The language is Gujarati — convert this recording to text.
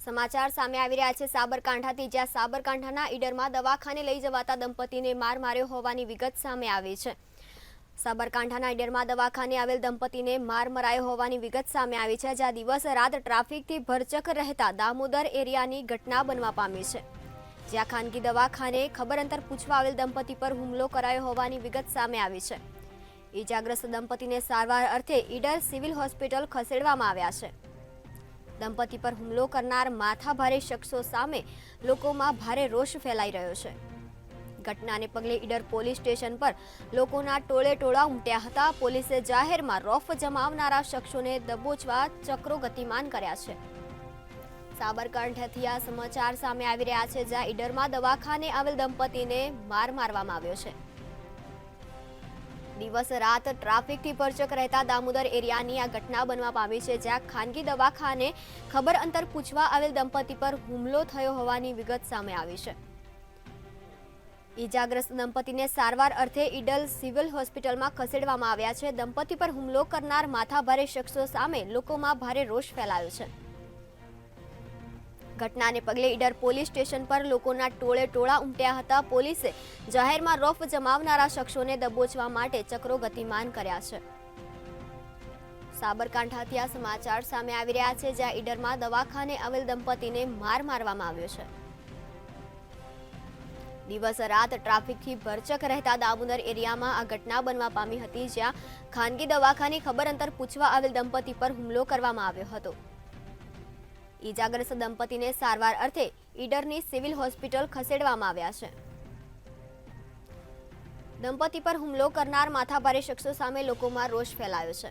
સમાચાર સામે આવી રહ્યા છે સાબરકાંઠાથી, જ્યાં સાબરકાંઠાના ઈડરમાં દવાખાને લઈ જવાતા દંપતીને માર માર્યો હોવાની વિગત સામે આવી છે। સાબરકાંઠાના ઈડરમાં દવાખાને આવેલ દંપતીને માર મરાયો હોવાની વિગત સામે આવી છે, જ્યાં દિવસ રાત ટ્રાફિકથી ભરચક રહેતા દામોદર એરિયાની ઘટના બનવા પામી છે, જ્યાં ખાનગી દવાખાને ખબર અંતર પૂછવા આવેલ દંપતી પર હુમલો કરાયો હોવાની વિગત સામે આવી છે। ઈજાગ્રસ્ત દંપતીને સારવાર અર્થે ઈડર સિવિલ હોસ્પિટલ ખસેડવામાં આવ્યા છે। દંપતી પર હુમલો કરનાર માથાભારે શખ્સો સામે લોકોમાં ભારે રોષ ફેલાઈ રહ્યો છે। ઘટનાને પગલે ઈડર પોલીસ સ્ટેશન પર લોકોના ટોળે ટોળા ઉમટ્યા હતા। પોલીસે જાહેરમાં રોફ જમાવનારા શખ્સોને દબોચવા ચક્રો ગતિમાન કર્યા છે। સાબરકાંઠાથી આ સમાચાર સામે આવી રહ્યા છે, જ્યાં ઈડરમાં દવાખાને આવેલ દંપતીને માર મારવામાં આવ્યો છે। દિવસ રાત ટ્રાફિકથી ભરચક રહેતા દામોદર એરિયાની આ ઘટના બનવા પામી છે, જ્યાં ખાનગી દવાખાને ખબર અંતર પૂછવા આવેલ દંપતી પર હુમલો થયો હોવાની વિગત સામે આવી છે। ઈજાગ્રસ્ત દંપતીને સારવાર અર્થે ઈડર સિવિલ હોસ્પિટલમાં ખસેડવામાં આવ્યા છે। દંપતી પર હુમલો કરનાર માથાભારે શખ્સો સામે લોકોમાં ભારે રોષ ફેલાયો છે। ઘટનાને પગલે ઈડર પોલીસ સ્ટેશન પર લોકોના ટોળે ટોળા ઉમટ્યા હતા। પોલીસે જાહેરમાં રોફ જમાવનારા શખ્સોને દબોચવા માટે ચક્રો ગતિમાન કર્યા છે। સાબરકાંઠાથી આ સમાચાર સામે આવી રહ્યા છે, જ્યાં ઈડરમાં દવાખાને આવેલ દંપતીને માર મારવામાં આવ્યો છે। દિવસ રાત ટ્રાફિકથી ભરચક રહેતા દામોદર એરિયામાં આ ઘટના બનવા પામી હતી, જ્યાં ખાનગી દવાખાને ખબર અંતર પૂછવા આવેલ દંપતી પર હુમલો કરવામાં આવ્યો હતો। ઈજાગ્રસ્ત દંપતીને સારવાર અર્થે ઈડરની સિવિલ હોસ્પિટલ ખસેડવામાં આવ્યા છે। દંપતી પર હુમલો કરનાર માથાભારે શખ્સો સામે લોકોમાં રોષ ફેલાયો છે।